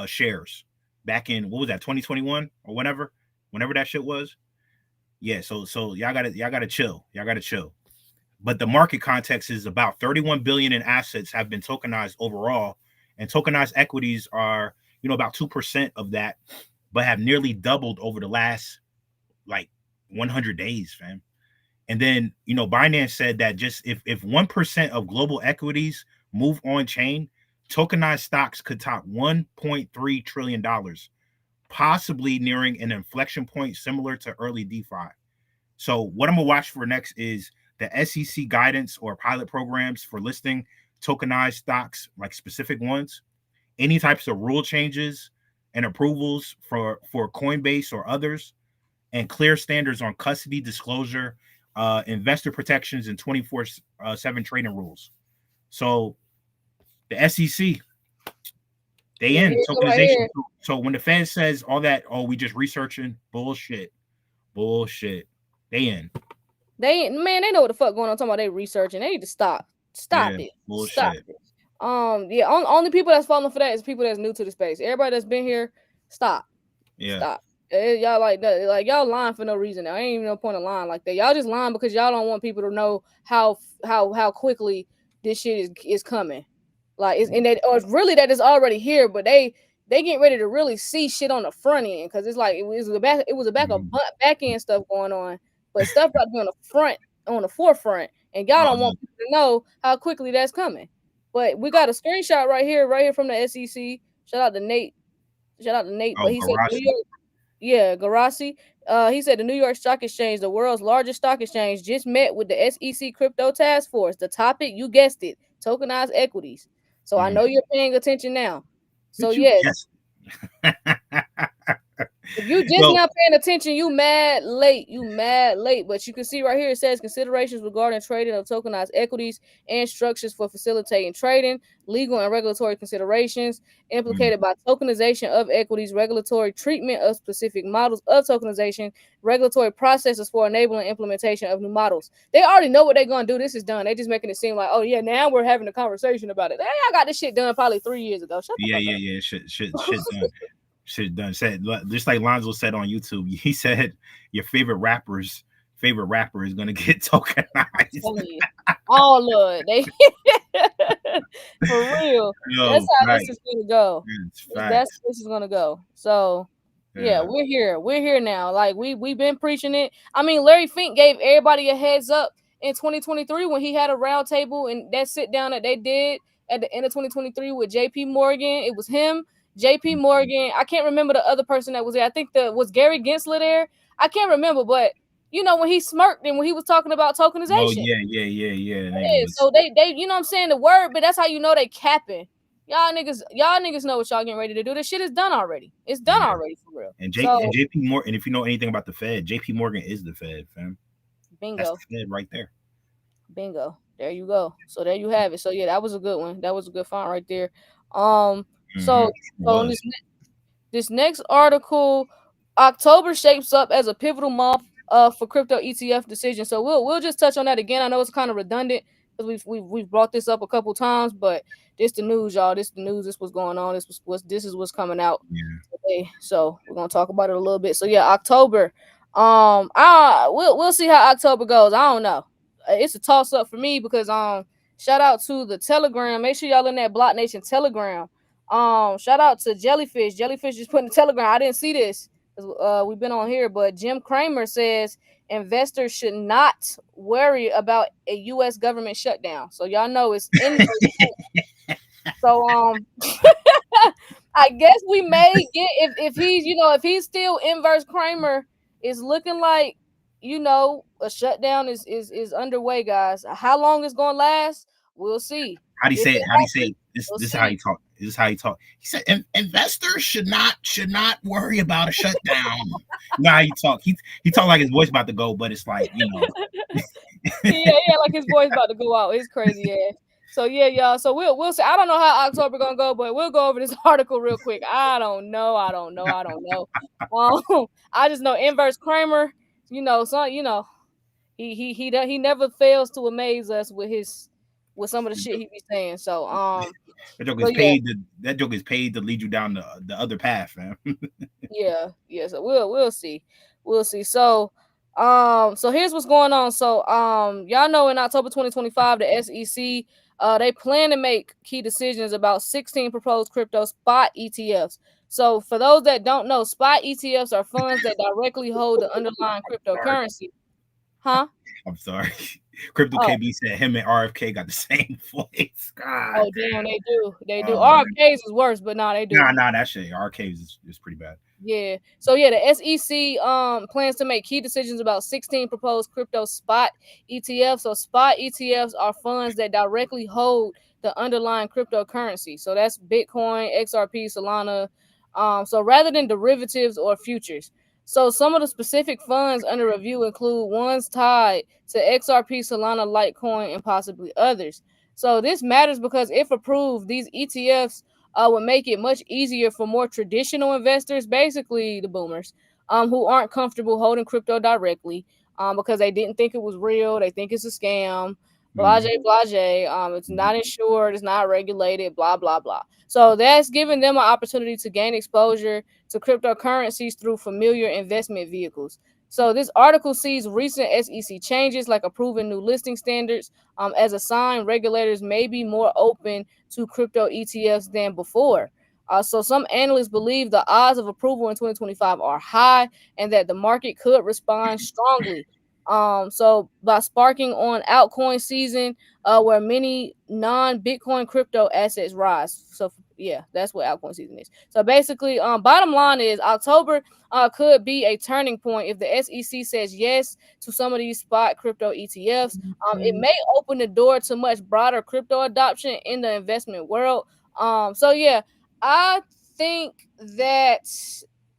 S4: shares back in, what was that, 2021 or whenever that shit was. Yeah, so y'all gotta chill. But the market context is about 31 billion in assets have been tokenized overall, and tokenized equities are, about 2% of that, but have nearly doubled over the last 100 days, fam. And then, Binance said that just if 1% of global equities move on chain, tokenized stocks could top $1.3 trillion, possibly nearing an inflection point similar to early DeFi. So what I'm going to watch for next is the SEC guidance or pilot programs for listing tokenized stocks, like specific ones, any types of rule changes, and approvals for Coinbase or others, and clear standards on custody, disclosure, investor protections, and 24/7 trading rules. So the SEC, they end tokenization.
S1: Right,
S4: so when the Fed says all that, oh, we just researching, bullshit. They in.
S1: They know what the fuck going on. Talking about they researching. They need to stop. Stop it.
S4: Bullshit.
S1: Stop it. Yeah. Only people that's falling for that is people that's new to the space. Everybody that's been here, stop.
S4: Yeah.
S1: Stop. Y'all like that. Like y'all lying for no reason. There ain't even no point of lying like that. Y'all just lying because y'all don't want people to know how quickly this shit is coming. Like and that, or it's really that it's already here, but they getting ready to really see shit on the front end because it's like it was a back back end stuff going on, but stuff got to be on the forefront, and y'all don't want people to know how quickly that's coming. But we got a screenshot right here from the SEC. Shout out to Nate. But he said New York, Garassi. He said the New York Stock Exchange, the world's largest stock exchange, just met with the SEC Crypto Task Force. The topic, you guessed it, tokenized equities. So I know you're paying attention now. So yes. If you just not paying attention, you mad late. But you can see right here it says considerations regarding trading of tokenized equities and structures for facilitating trading, legal and regulatory considerations implicated by tokenization of equities, regulatory treatment of specific models of tokenization, regulatory processes for enabling implementation of new models. They already know what they're gonna do. This is done. They just making it seem like, oh yeah, now we're having a conversation about it. Hey, I got this shit done probably 3 years ago. Shut the fuck up.
S4: Shit done. Shit done. Said just like Lonzo said on YouTube. He said your favorite rapper is gonna get tokenized.
S1: Oh Lord, they for real. That's how this is gonna go. That's how this is gonna go. So yeah, we're here now. Like we've been preaching it. I mean, Larry Fink gave everybody a heads up in 2023 when he had a round table and that sit down that they did at the end of 2023 with JP Morgan. It was him, JP Morgan. I can't remember the other person that was there. I think was Gary Gensler there. I can't remember, but you know when he smirked and when he was talking about tokenization.
S4: Oh yeah.
S1: So they you know what I'm saying, the word, but that's how you know they capping. Y'all niggas know what y'all getting ready to do. This shit is done already. It's done already for real.
S4: And JP Morgan, if you know anything about the Fed, JP Morgan is the Fed, fam.
S1: Bingo.
S4: That's the Fed right there.
S1: Bingo. There you go. So there you have it. So yeah, that was a good one. That was a good find right there. So this next article, October shapes up as a pivotal month for crypto ETF decisions. So we'll just touch on that again. I know it's kind of redundant because we've brought this up a couple times, but this the news, y'all. This the news. This was going on. This is what's coming out today. So we're gonna talk about it a little bit. So yeah, October. We'll see how October goes. I don't know. It's a toss up for me because shout out to the Telegram. Make sure y'all in that BlockNation Telegram. Shout out to Jellyfish. Jellyfish just put in the Telegram. I didn't see this. We've been on here, but Jim Cramer says investors should not worry about a U.S. government shutdown. So y'all know it's in. So I guess we may get if he's still inverse Cramer, it's looking like a shutdown is underway, guys. How long it's gonna last, we'll see.
S4: How do you say it? This is how you talk. This is how you talk. He said investors should not worry about a shutdown. You know how you talk. He talk like his voice about to go, but it's like
S1: yeah, like his voice about to go out. It's crazy, yeah. So yeah, y'all. So we'll see. I don't know how October gonna go, but we'll go over this article real quick. I don't know. I just know inverse Kramer. He never fails to amaze us with some of the shit he be saying. So
S4: that joke is paid. That joke is paid to lead you down the other path, man.
S1: yeah. So we'll see. So so here's what's going on. So y'all know in October 2025, the SEC they plan to make key decisions about 16 proposed crypto spot ETFs. So for those that don't know, spot ETFs are funds that directly hold the underlying cryptocurrency. Huh?
S4: I'm sorry. Crypto KB said him and RFK got the same voice. God.
S1: Oh damn, they do. RFK's is worse, but they do.
S4: Nah, that shit. RFK's is pretty bad.
S1: Yeah. So yeah, the SEC plans to make key decisions about 16 proposed crypto spot ETFs. So spot ETFs are funds that directly hold the underlying cryptocurrency. So that's Bitcoin, XRP, Solana, So rather than derivatives or futures. So some of the specific funds under review include ones tied to XRP, Solana, Litecoin, and possibly others. So this matters because if approved, these ETFs would make it much easier for more traditional investors, basically the boomers, who aren't comfortable holding crypto directly, because they didn't think it was real, they think it's a scam, blase, blase. It's not insured, it's not regulated, blah blah blah. So that's giving them an opportunity to gain exposure to cryptocurrencies through familiar investment vehicles. So this article sees recent SEC changes, like approving new listing standards, as a sign regulators may be more open to crypto ETFs than before. So some analysts believe the odds of approval in 2025 are high, and that the market could respond strongly. So by sparking on altcoin season, where many non-Bitcoin crypto assets rise. So yeah, that's what altcoin season is. So basically, bottom line is October could be a turning point if the SEC says yes to some of these spot crypto ETFs. It may open the door to much broader crypto adoption in the investment world. So yeah, I think that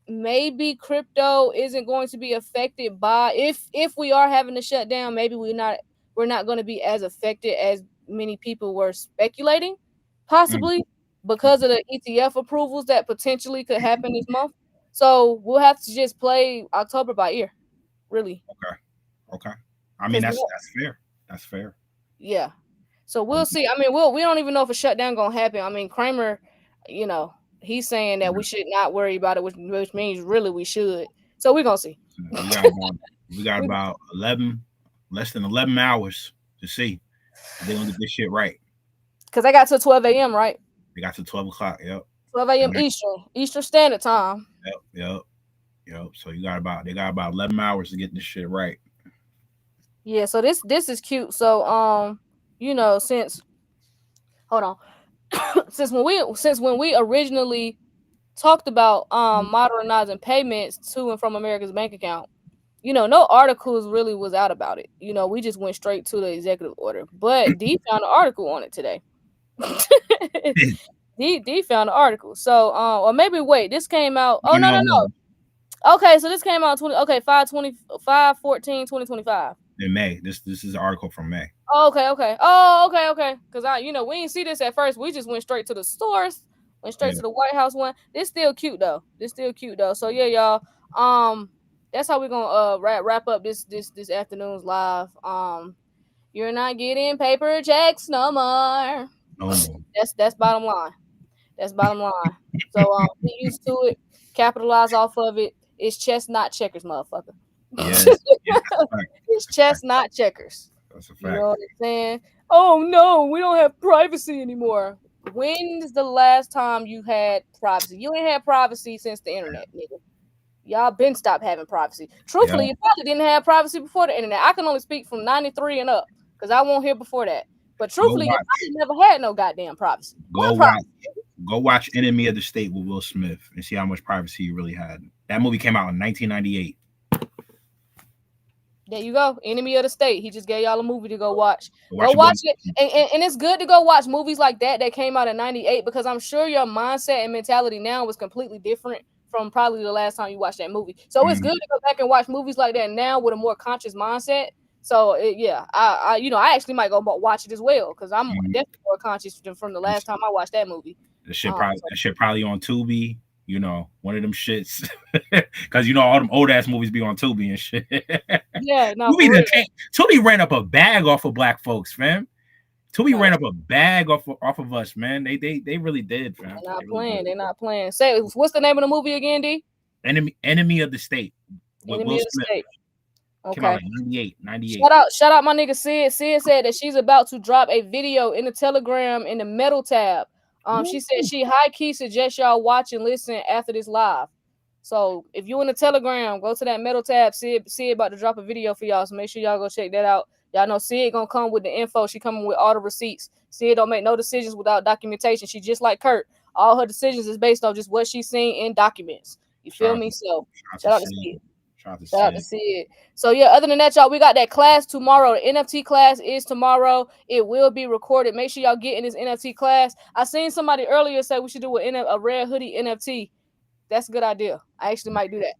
S1: maybe crypto isn't going to be affected by, if we are having to shut down, maybe we're not going to be as affected as many people were speculating, possibly because of the ETF approvals that potentially could happen this month. So we'll have to just play October by ear, really.
S4: Okay. I mean, that's fair. That's fair.
S1: Yeah. So we'll see. I mean, we don't even know if a shutdown gonna happen. I mean, Kramer, he's saying that we should not worry about it, which means really we should. So we're gonna see.
S4: We got about less than 11 hours to see if they're gonna get this shit right.
S1: Because I got to 12 a.m. right?
S4: They got to 12 o'clock. Yep.
S1: 12 a.m. Eastern Standard Time.
S4: Yep. So they got about 11 hours to get this shit right.
S1: Yeah. So this is cute. So since when we originally talked about modernizing payments to and from America's bank account, no articles really was out about it. We just went straight to the executive order. But D found an article on it today. D found an article. So or maybe wait, this came out. Oh no. Okay, so this came out 5/14/2025.
S4: In May. This is an article from May.
S1: Oh, okay. Because we didn't see this at first. We just went straight to the source, went straight to the White House one. This still cute though. So yeah, y'all. That's how we're gonna wrap up this afternoon's live. You're not getting paper checks no more. That's bottom line. So get used to it, capitalize off of it. It's chess, not checkers, motherfucker.
S4: Yeah,
S1: it's chess, not checkers.
S4: That's a fact.
S1: You know what I'm saying? Oh no, we don't have privacy anymore. When's the last time you had privacy? You ain't had privacy since the internet, nigga. Y'all been stopped having privacy. Truthfully, you probably didn't have privacy before the internet. I can only speak from 93 and up because I won't hear before that. But truthfully, you probably never had no goddamn privacy.
S4: Go watch Enemy of the State with Will Smith and see how much privacy you really had. That movie came out in 1998.
S1: There you go. Enemy of the State. He just gave y'all a movie to go watch. Go watch it. And it's good to go watch movies like that came out in 98 because I'm sure your mindset and mentality now was completely different from probably the last time you watched that movie. So it's good to go back and watch movies like that now with a more conscious mindset. So I actually might go watch it as well because I'm definitely more conscious from the last time I watched that movie.
S4: That shit probably on Tubi. One of them shits, because all them old ass movies be on Tubi and shit.
S1: Yeah, no.
S4: Tubi ran up a bag off of black folks, fam. Tubi ran up a bag off of us, man. They really did, fam.
S1: They're not playing. Say, what's the name of the movie again, D?
S4: Enemy of the State.
S1: Enemy of the State. Okay.
S4: Came out in 98.
S1: Shout out my nigga Sid. Sid said that she's about to drop a video in the Telegram in the metal tab. She said she high key suggests y'all watch and listen after this live. So if you in the Telegram, go to that metal tab. Sid about to drop a video for y'all. So make sure y'all go check that out. Y'all know Sid gonna come with the info. She coming with all the receipts. Sid don't make no decisions without documentation. She just like Kurt. All her decisions is based on just what she's seen in documents. You feel me? So shout out to Sid. Shout out to Sid. So yeah, other than that, y'all, we got that class tomorrow. The NFT class is tomorrow. It will be recorded. Make sure y'all get in this NFT class. I seen somebody earlier say we should do a red hoodie NFT. That's a good idea. I actually might do that.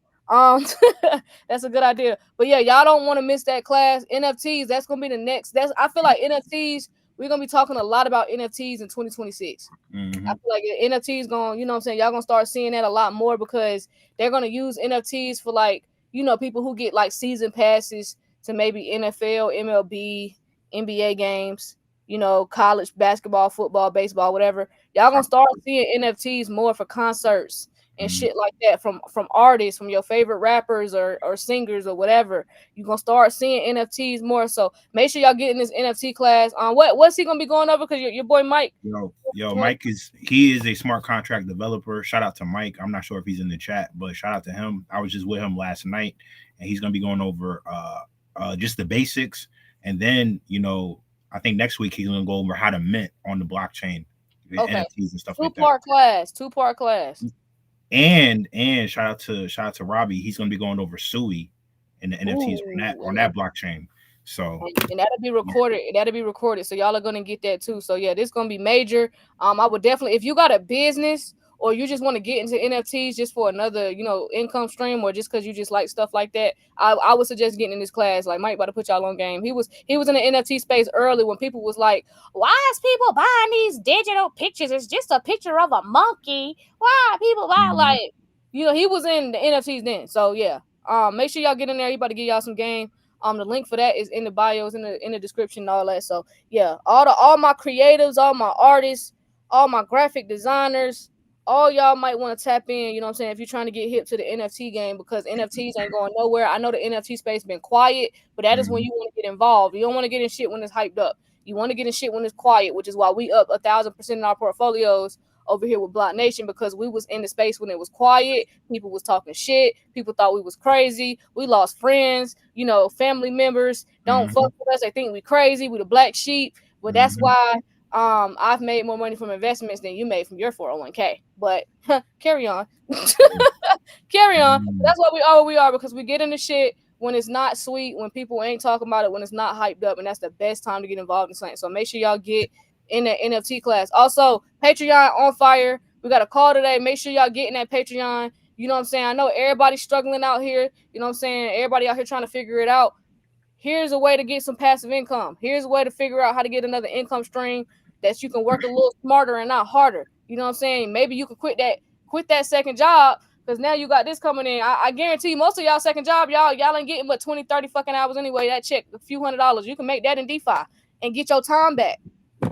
S1: That's a good idea. But yeah, y'all don't want to miss that class. NFTs, that's gonna be the next. That's I feel like NFTs, we're gonna be talking a lot about NFTs in 2026.
S4: Mm-hmm.
S1: I feel like NFTs going, you know what I'm saying? Y'all gonna start seeing that a lot more because they're gonna use NFTs for like, people who get like season passes to maybe NFL, MLB, NBA games, college basketball, football, baseball, whatever. Y'all gonna start seeing NFTs more for concerts and shit like that from artists, from your favorite rappers or singers or whatever. You're gonna start seeing NFTs more. So make sure y'all get in this NFT class. What's he gonna be going over? Because your boy Mike.
S4: Yo, Mike is a smart contract developer. Shout out to Mike. I'm not sure if he's in the chat, but shout out to him. I was just with him last night, and he's gonna be going over just the basics, and then I think next week he's gonna go over how to mint on the blockchain,
S1: Okay.
S4: NFTs and stuff
S1: like
S4: that.
S1: Two-part class.
S4: And shout out to Robbie. He's gonna be going over Sui and the NFTs on that blockchain. So
S1: and that'll be recorded. That'll be recorded. So y'all are gonna get that too. So yeah, this is gonna be major. I would definitely, if you got a business or you just want to get into NFTs just for another, income stream, or just because you just like stuff like that, I would suggest getting in this class. Like Mike about to put y'all on game. He was in the NFT space early when people was like, why is people buying these digital pictures? It's just a picture of a monkey. Why are people buying like, he was in the NFTs then. So yeah, make sure y'all get in there. He about to give y'all some game. The link for that is in the bios, in the description and all that. So yeah, all my creatives, all my artists, all my graphic designers, all y'all might want to tap in, you know what I'm saying, if you're trying to get hip to the NFT game, because NFTs ain't going nowhere. I know the NFT space been quiet, but that is when you want to get involved. You don't want to get in shit when it's hyped up. You want to get in shit when it's quiet, which is why we up 1,000% in our portfolios over here with BlockNation, because we was in the space when it was quiet. People was talking shit. People thought we was crazy. We lost friends, family members don't fuck with us. They think we crazy. We the black sheep. But that's why I've made more money from investments than you made from your 401k. But carry on. Carry on. That's why we are what we are, because we get into shit when it's not sweet, when people ain't talking about it, when it's not hyped up, and that's the best time to get involved in something. So make sure y'all get in the NFT class. Also, Patreon on fire. We got a call today. Make sure y'all get in that Patreon. You know what I'm saying? I know everybody's struggling out here. You know what I'm saying? Everybody out here trying to figure it out. Here's a way to get some passive income. Here's a way to figure out how to get another income stream that you can work a little smarter and not harder. You know what I'm saying? Maybe you could quit that second job, because now you got this coming in. I guarantee you, most of y'all second job, y'all ain't getting but 20, 30 fucking hours anyway. That check, a few $100s. You can make that in DeFi and get your time back.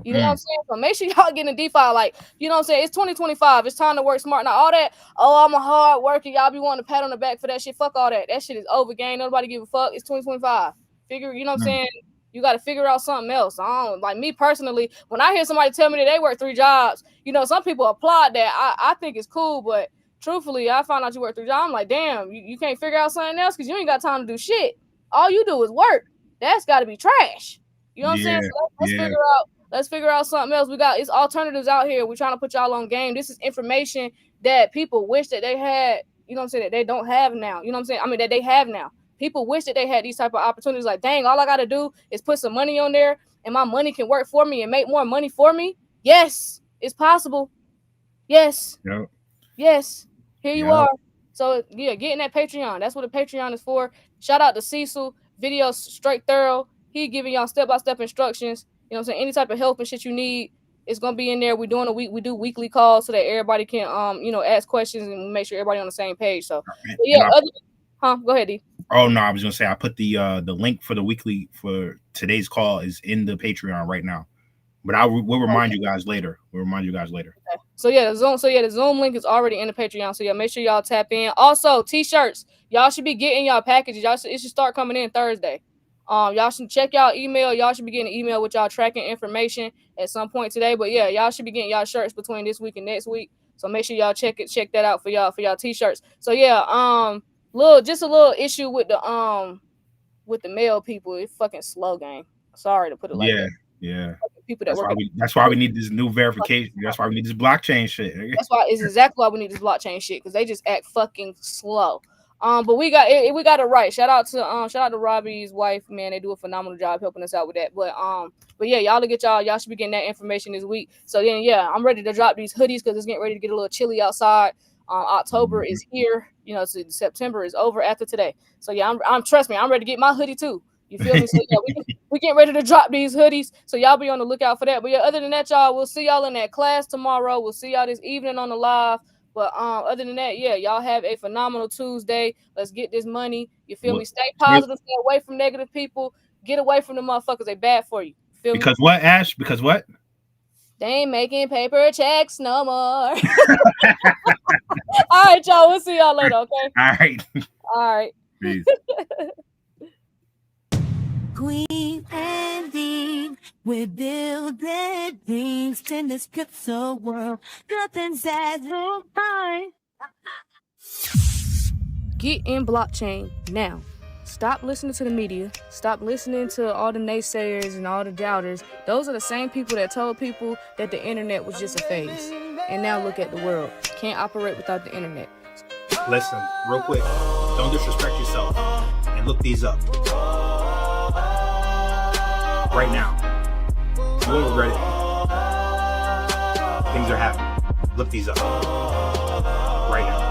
S1: You know what I'm saying? So make sure y'all get in DeFi. Like, you know what I'm saying? It's 2025. It's time to work smart. Now, all that, I'm a hard worker. Y'all be wanting to pat on the back for that shit. Fuck all that. That shit is over, gang. Nobody give a fuck. It's 2025. Figure, you know what I'm saying? You got to figure out something else. Like me personally, when I hear somebody tell me that they work 3 jobs, some people applaud that. I think it's cool, but truthfully, I found out you work 3 jobs. I'm like, damn, you can't figure out something else because you ain't got time to do shit. All you do is work. That's got to be trash. You know what I'm saying? So let's figure out something else. It's alternatives out here. We're trying to put y'all on game. This is information that people wish that they had, you know what I'm saying, that they don't have now. You know what I'm saying? I mean, that they have now. People wish that they had these type of opportunities. Like, dang, all I got to do is put some money on there and my money can work for me and make more money for me. Yes, it's possible. Yes.
S4: Yep.
S1: Yes. Here you are. So, yeah, get in that Patreon. That's what the Patreon is for. Shout out to Cecil. Videos straight thorough. He giving y'all step-by-step instructions. You know what I'm saying? Any type of help and shit you need, it's gonna be in there. We do weekly calls so that everybody can ask questions and make sure everybody on the same page. So yeah, go ahead, D.
S4: Oh no, I was gonna say I put the link for the weekly for today's call is in the Patreon right now. But we'll remind you guys later. Okay.
S1: So yeah, the Zoom link is already in the Patreon. So yeah, make sure y'all tap in. Also, t-shirts. Y'all should be getting y'all packages. It should start coming in Thursday. Y'all should check y'all email. Y'all should be getting an email with y'all tracking information at some point today. But yeah, y'all should be getting y'all shirts between this week and next week. So make sure y'all check that out for y'all t-shirts. So yeah, just a little issue with the mail people. It's fucking slow, gang. Sorry to put it like that.
S4: Yeah.
S1: People that
S4: that's why we need this new verification. That's why we need this blockchain shit.
S1: It's exactly why we need this blockchain shit, because they just act fucking slow. But we got it right. Shout out to Robbie's wife, man. They do a phenomenal job helping us out with that. But yeah, y'all should be getting that information this week. So then yeah, I'm ready to drop these hoodies because it's getting ready to get a little chilly outside. October is here. You know, so September is over after today. So yeah, I'm trust me, I'm ready to get my hoodie too. You feel me? So yeah, we get ready to drop these hoodies. So y'all be on the lookout for that. But yeah, other than that, y'all, we'll see y'all in that class tomorrow. We'll see y'all this evening on the live. But other than that, yeah, y'all have a phenomenal Tuesday. Let's get this money. You feel me? Stay positive, stay away from negative people. Get away from the motherfuckers. They bad for you. Feel
S4: because
S1: me?
S4: what, Ash? Because what?
S1: They ain't making paper checks no more. All right, y'all. We'll see y'all later, okay?
S4: All right.
S1: All right.
S4: Peace.
S5: Kween and Dean, we're building things in this crypto world. Nothing's as fine.
S1: Get in blockchain now. Stop listening to the media. Stop listening to all the naysayers and all the doubters. Those are the same people that told people that the internet was just a phase. And now look at the world. Can't operate without the internet.
S4: Listen, real quick. Don't disrespect yourself. And look these up. Right now. You won't regret it. Things are happening. Look these up. Right now.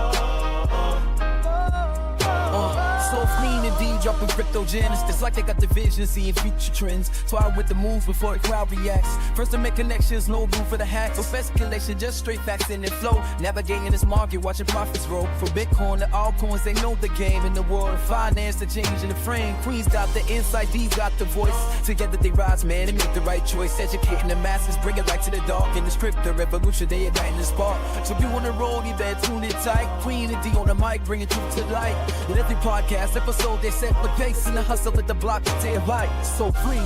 S6: So clean indeed, dropping crypto gems. It's like they got the vision, seeing future trends. So I with the moves before the crowd reacts. First to make connections, no room for the hacks. No speculation, just straight facts in and flow. Navigating this market, watching profits roll. From Bitcoin to altcoins, they know the game. In the world of finance, the change in the frame. Queen's got the insight, D's got the voice. Together they rise, man, and make the right choice. Educating the masses, bring it light to the dark. In this crypto revolution, they igniting the spark. So if you on the road, you better tune in tight. Queen and D on the mic, bringing truth to light. In every podcast episode, they set the pace in the hustle at the block to take light. So free.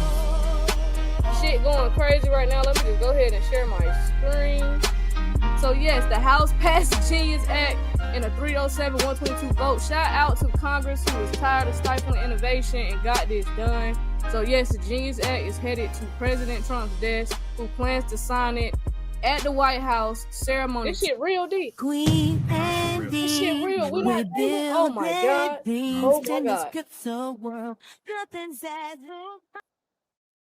S1: Shit going crazy right now. Let me just go ahead and share my screen. So yes, the House passed the Genius Act in a 307-122 vote. Shout out to Congress who was tired of stifling innovation and got this done. So yes, the Genius Act is headed to President Trump's desk, who plans to sign it at the White House ceremony. This shit real deep.
S5: Kween and Dean,
S1: This shit real. We
S5: we're
S1: not. Oh my god.
S5: building
S1: Oh
S5: things
S1: my
S5: in this
S1: god.
S5: crypto world. Nothing's as